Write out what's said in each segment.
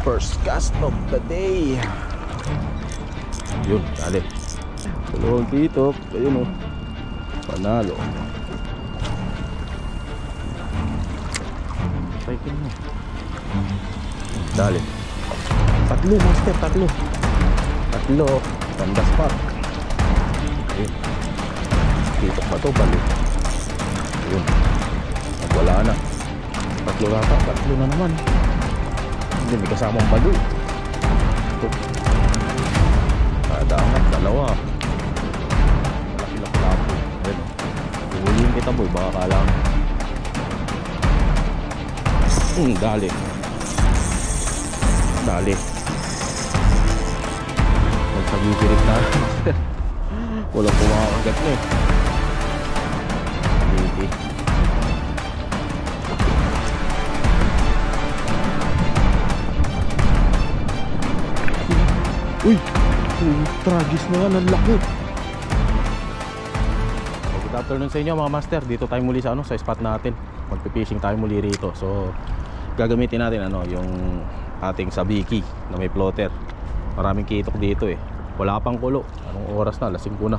First cast of the day. Yun, dali. Dalawang titok. Ayun o. Panalo. Paikin mo. Dali. Tatlo, master, tatlo. Tatlo. Ganda spot. Ayun. Titok ba ito? Balik. Ayun. Wala na. Tatlo rata. Tatlo na naman. Hindi, may kasamang balo. Ito. Kada angat, dalawa. Malaki-laki lapo. Ayun. Huhulihin kita boy. Baka kala mo. Dali. Dali. Nagsagigirig na. Walang kumakagat na eh. Hindi. Uy! Tragis na yan. Ang laki. Good afternoon sa inyo mga master. Dito tayo muli sa sa spot natin. Magpipishing tayo muli rito. So gagamitin natin yung ating sabiki na may floater. Maraming kitok dito eh. Wala pang kulo. Anong oras na? Alas 5 na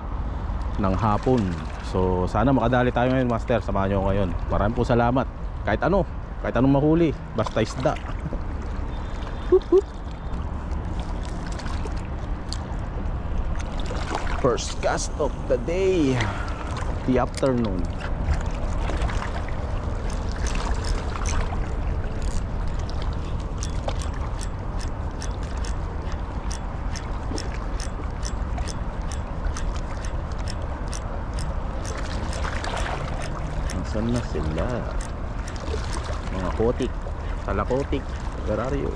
ng hapon. So sana makadali tayo ngayon master. Samahan nyo ngayon. Maraming po salamat. Kahit anong mahuli. Basta isda. First cast of the day. The afternoon. Nasaan na sila? Mga kotik, talakotik, gararyo.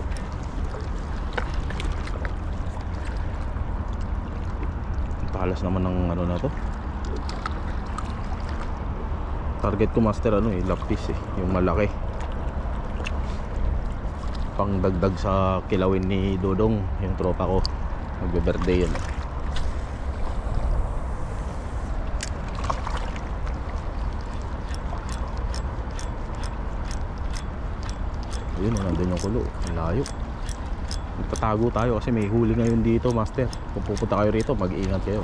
Talas naman ng na to. Target ko master lapis yung malaki. Pangdagdag sa kilawin ni Dodong, yung tropa ko. Magbe-birthday yan. Ayun, nandun yung kulo. Layo. Magtatago tayo kasi may huli ngayon dito master. Kung pupunta kayo rito, mag-iingat kayo.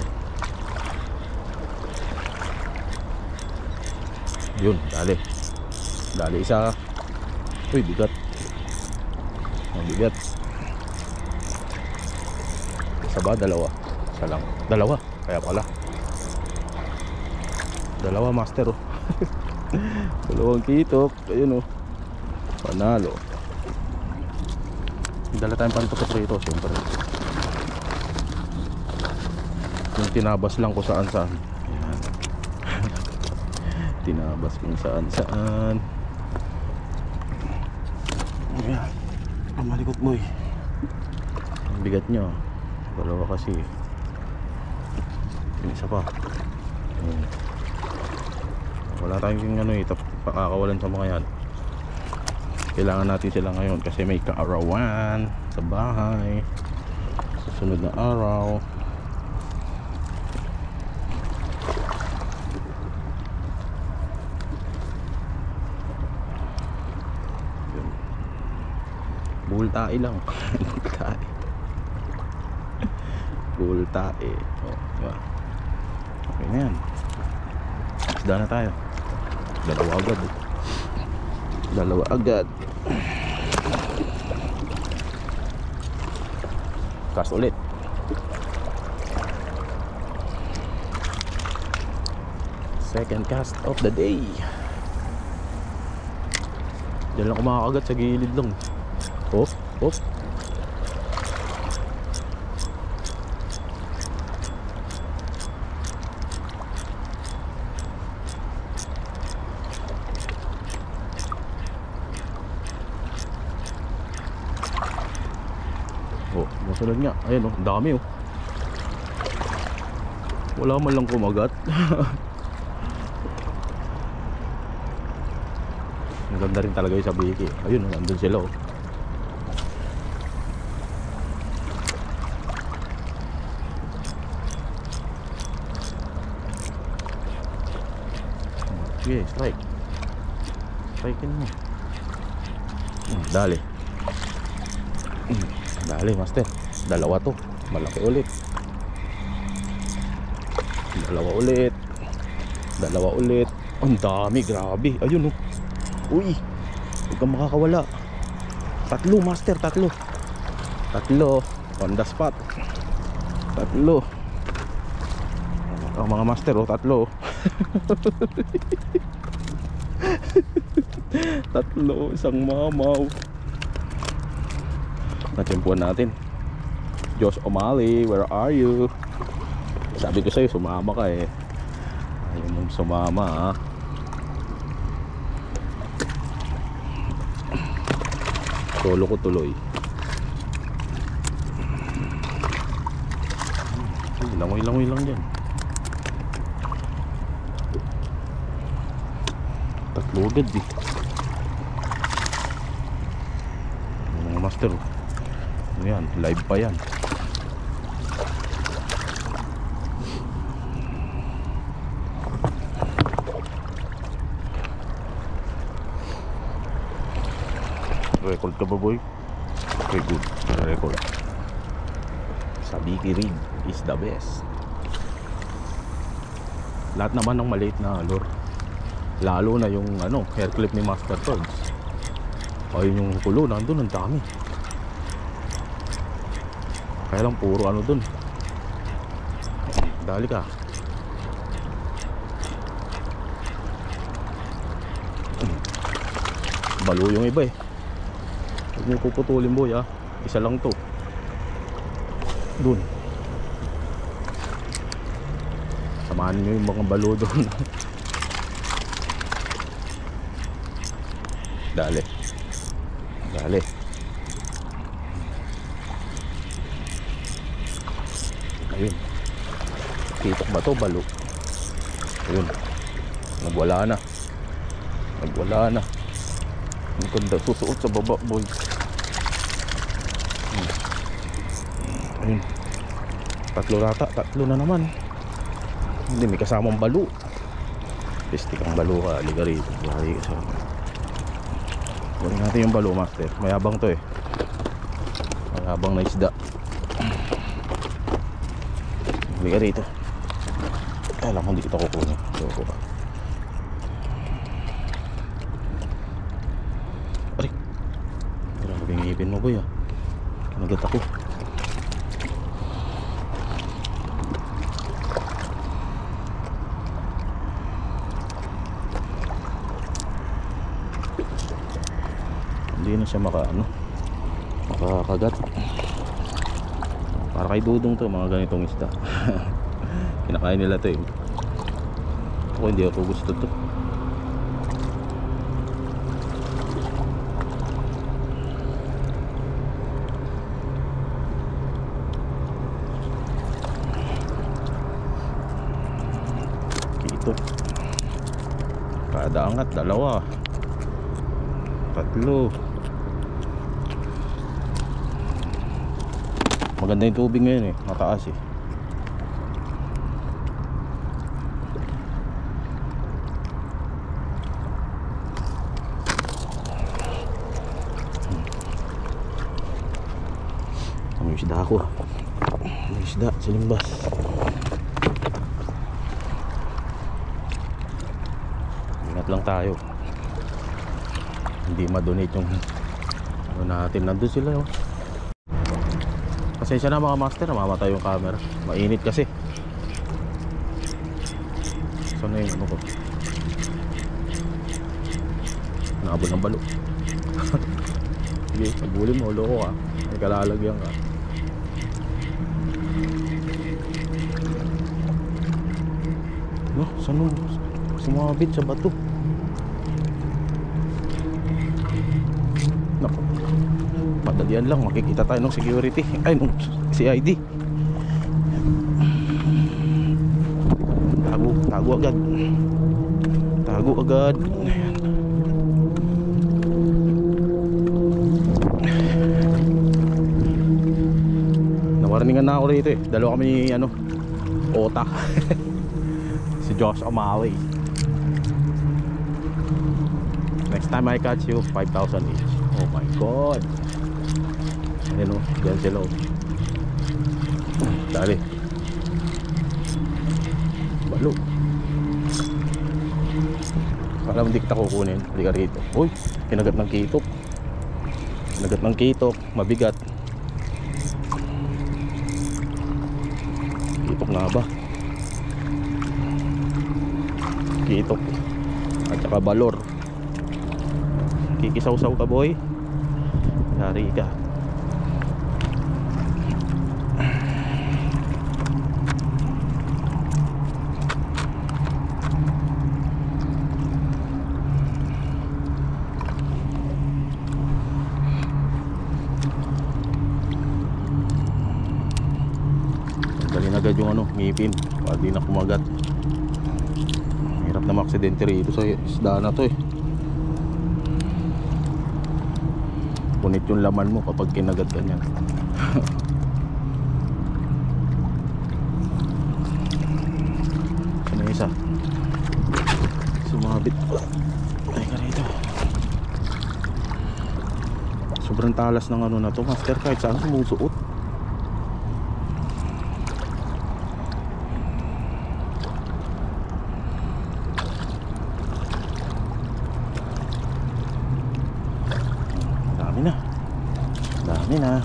Yun, dali. Dali isa. Uy, bigat. Ang bigat. Isa ba? Dalawa. Isa lang. Dalawa. Kaya pala. Dalawa master Dalawang kitok. Ayun Panalo. Dala tayong pantutok rito siyempre. Yung tinabas lang ko saan. Ayan. Tinabas kung saan. Ayan. Ang malikot boy. Ang bigat nyo. Dalawa kasi. Yung isa pa. Ayan. Wala tayong pakakawalan sa mga yan. Kailangan natin sila ngayon kasi may kaarawan sa bahay. Susunod na araw. Bultae lang. Bultae. Diba? Okay na yan. Isda na tayo. Dalawa agad. Cast ulit. Second cast of the day. Diyan lang ako makakagat sa gilid lang. Hop. Masunod nga. Ayan ang dami Wala man lang kumagat. Ang ganda rin talaga yung sabiki. Ayun, nandun sila Sige, strike. Strikein mo. Dali. Dali master, dalawa to, malaki ulit. Dalawa ulit. Ang dami, grabe. Ayun oh. Uy, huwag kang makakawala. Tatlo master, tatlo on the spot. Tatlo. Ang mga master oh, tatlo. Tatlo, isang mamaw. Natsimpuan natin. Josh O'Malley, where are you? Sabi ko sa'yo, sumama ka eh. Ayaw mong sumama ha. Solo ko tuloy. Langoy lang dyan. Tatlo agad eh. Mga master, yan, live pa yan. Record ka ba boy? Okay, good. Record. Sabiki rig is the best. Lahat naman ng maliit na lure, lalo na yung hair clip ni Master Toads. Ayun yung kulo, nandun ang dami. Kaya lang puro dun. Dali ka. Balo yung iba eh. Huwag mo puputulin boy ha. Isa lang to. Dun. Samahan nyo yung mga balo dun. Dali. Ayun. Titok ba to? Balo. Ayun. Nagwala na. Ang ganda. Susuot sa baba boy. Ayun. Tatlo na naman. Hindi, may kasamang balo. Pistik ang balo ka. Liga rito. Lagi ka sa gawin natin yung balo master. Mayabang to eh. Mayabang na isda. Liga rito. Kala ko hindi kita kukunin. Aray. Grabe yung ngipin mo boy ah. Kinagat ako. Hindi na siya makakagat. Para kay Dudong to, mga ganitong isda. Kinakain nila to eh. Ako hindi ako gusto to. Kito. Kada angat, dalawa. Tatlo. Maganda yung tubig ngayon eh, mataas eh. May isda ako. May isda, silimbas. Ingat lang tayo. Hindi ma-donate yung natin. Nandun sila oh. Pasensya na mga master, namamatay yung camera. Mainit kasi. Saan na yung ko? Nakabol ng balo. Sige, pagulin mo, loko ka. May kalalagyan ka. No, saan mo? Sumabit sa bato. Naku. Madalian lang, makikita tayo ng security. Ay, ng CID. Tago agad. Ayan. Nawarningan na ako rito eh. Dalawa kami Ota. Si Josh O'Malley. Next time I catch you, 5,000 each. Oh my god. Ayan o, dyan sila o. Dali. Balo. Alam hindi kita kukunin. Hindi ka rito. Uy, kinagat ng kitok. Kinagat ng kitok. Mabigat. Kitok nga ba? Kitok. At saka balor. Kikisaw-saw ka boy. Yari ka. Dalhin agad yung ano, ngipin para di na kumagat. Hirap na maksidente rito sa isda na to eh. Punit yung laman mo kapag kinagat ka niyan. Sino isa? Sumabit. Ay ka rito. Sobrang talas ng ano na to master, kahit saan sumusuot. Dami na.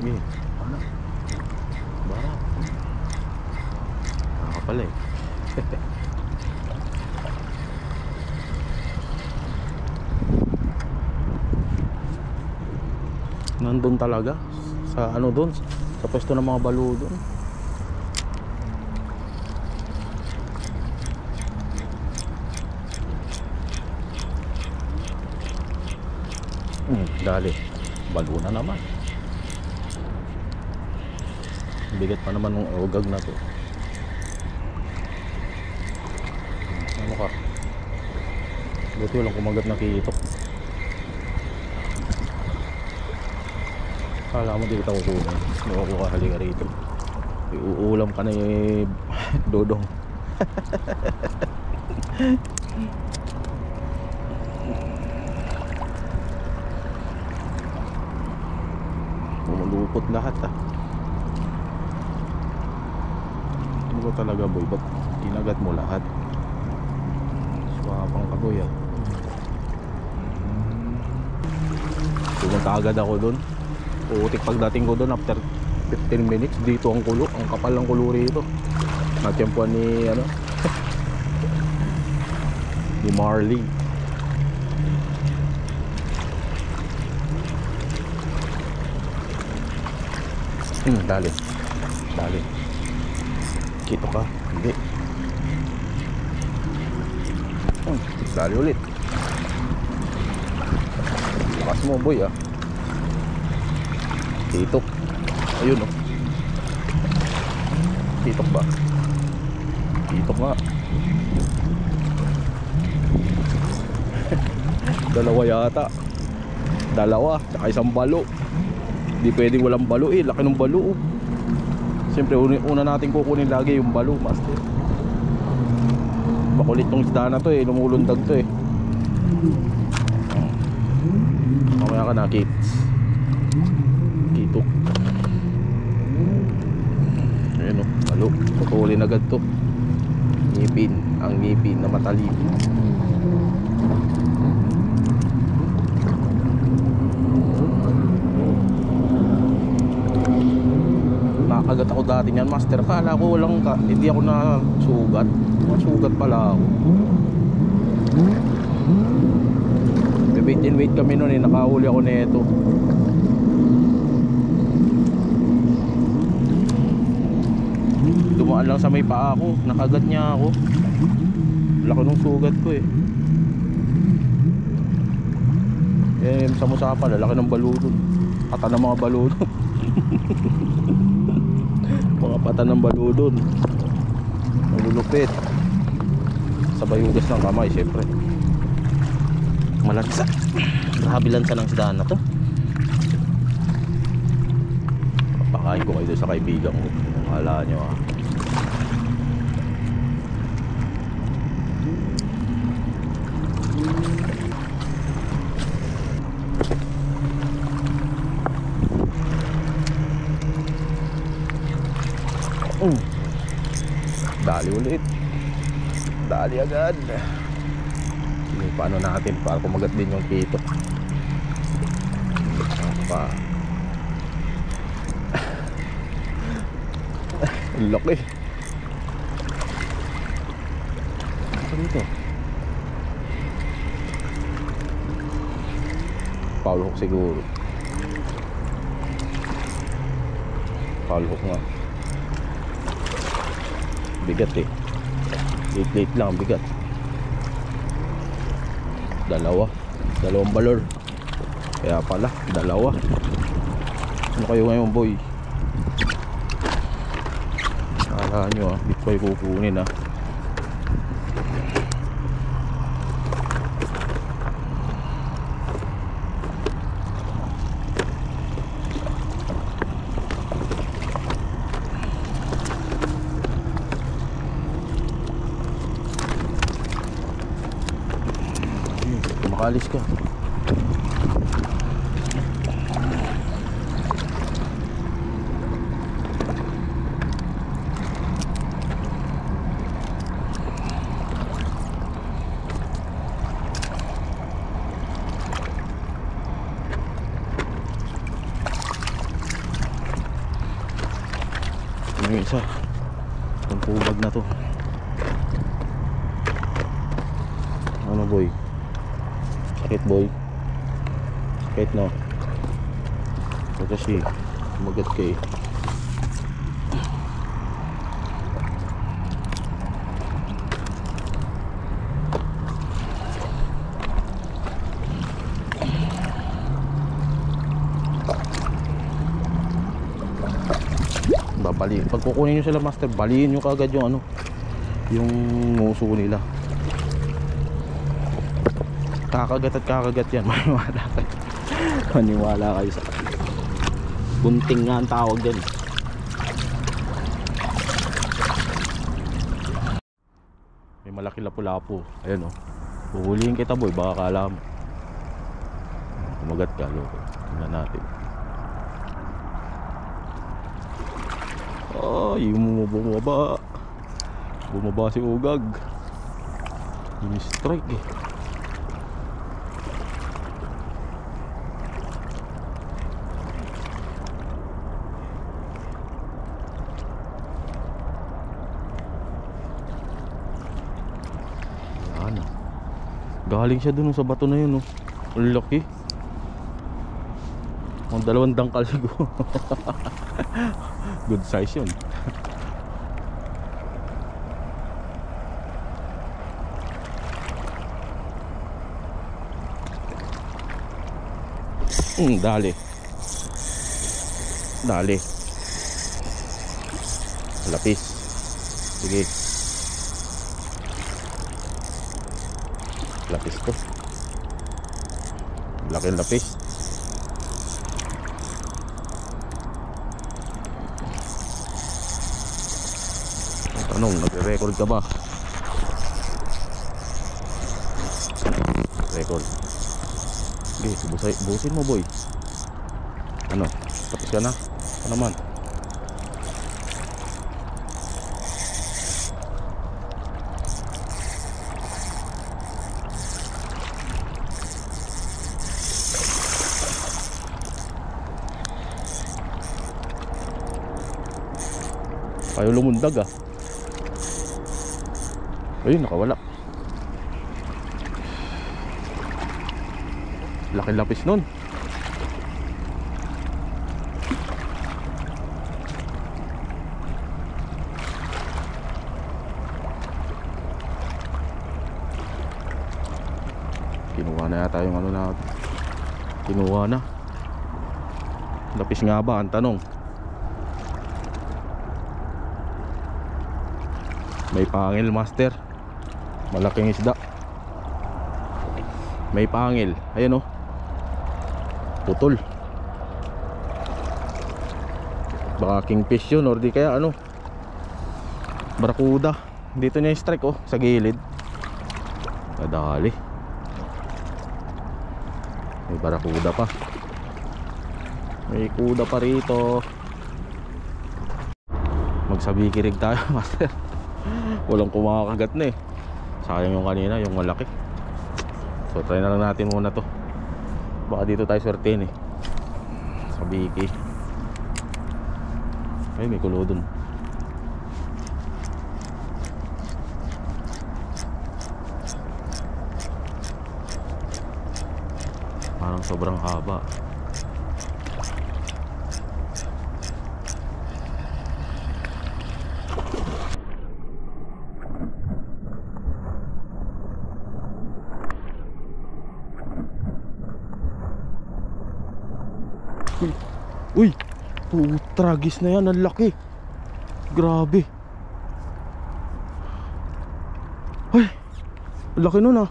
Sige, mana? Bara. Nakapala eh. Nandun talaga sa ano doon, sa pwesto ng mga balo doon. Dali, balo na naman. Bigat pa naman ng ogag na to. Ano ka? Buti walang kumagat na kitok. Kala mo di kita kukunin. Hindi ko kukuhali ka rito. Iuulam ka na yung dodong. Pumulupot lahat ah. Ano ba talaga boy? Ba't kinagat mo lahat? Swapang ka boy ah. Pumunta agad ako dun. Utik pagdating ko doon after 15 minutes dito ang kulo, ang kapal ng kulo rito. Natiyempuan ni ano ni Marley. Dali. Dali. Kito ka? Hindi. Dali ulit. Lakas mo boy ah. Titok. Ayun oh. Titok ba? Titok nga. Dalawa yata. Dalawa, tsaka isang balo. Hindi pwedeng walang balo eh. Laki ng balo oh. Siyempre una natin kukunin lagi yung balo, master. Makulit tong isda na to eh. Lumulundag to eh. Mamaya ka na kids. Kitok. Ayan o, balo. Putulin agad to. Ngipin. Ang ngipin na matalim. Nakagat ako dati niyan master. Kala ko walang hindi ako na sugat. Masugat pala ako. Wait and wait kami noon eh. Nakahuli ako nito. Dumaan lang sa may paa ko. Nakagat niya ako. Laki nung sugat ko eh. Eh sa musapa, lalaki ng balo dun. Pata ng mga balo dun. Mga pata ng balo dun. Malulupit. Sabay hugas ng kamay syempre. malansa. Grabe lansa ng isdaan na to. Pakain ko kayo doon sa kaibigan ko. Akala nyo ah. Dali ulit. Dali agad. Paano natin para kumagat din yung kito. Pa. Ang laki. Ano dito? Foul hook siguro. Foul hook nga. Bigat eh. Late lang bigat. Dalawang balor. Kaya pala dalawa. Ano kayo ngayon boy? Akala nyo ah, di ko kayo kukunin ah. Makalis ka. Ano yung isa? Itong pubag na to. Ano boy? Sakit boy. Sakit no. So kasi magat kay. Babali. Pag kukunin nyo sila master, baliin nyo kagad yung ano, yung nguso nila. Kakagat at kakagat yan. Maniwala kayo. Maniwala kayo sa bunting nga ang tawag dyan. May malaki lapu-lapu. Ayan o. Huhulihin kita boy, baka kala mo kumagat ka. Tingnan natin. Ay, bumaba si Ugag. Ini-strike eh. Galing siya dun sa bato na yun, oh. Ang laki. Ang 2 dangkal siguro. Good size yun. Dali. Lapis. Sige. Lapis to. Laking lapis. Tanong, nagre-record ka ba? Record. Okay, busin mo boy. Ano? Tapos ka na? Ano naman? Ayaw lumundag ah. Ayun, nakawala. Laki lapis nun. Kinuha na yata yung ano na. Kinuha na. Lapis nga ba ang tanong? May pangil master. Malaking isda. May pangil. Ayan oh. Putol. Baka kingfish yun or di kaya ano, barakuda. Dito niya strike oh, sa gilid. Nadali. May barakuda pa. May kuda pa rito. Magsabikirig tayo master. Walang kumakagat na eh. Sayang yung kanina, yung malaki. So try na lang natin muna to. Baka dito tayo swertein eh. Sabiki. Ay may kulo dun. Parang sobrang haba. Uy, tragis na yan, ang laki. Grabe. Ay, ang laki nun ah.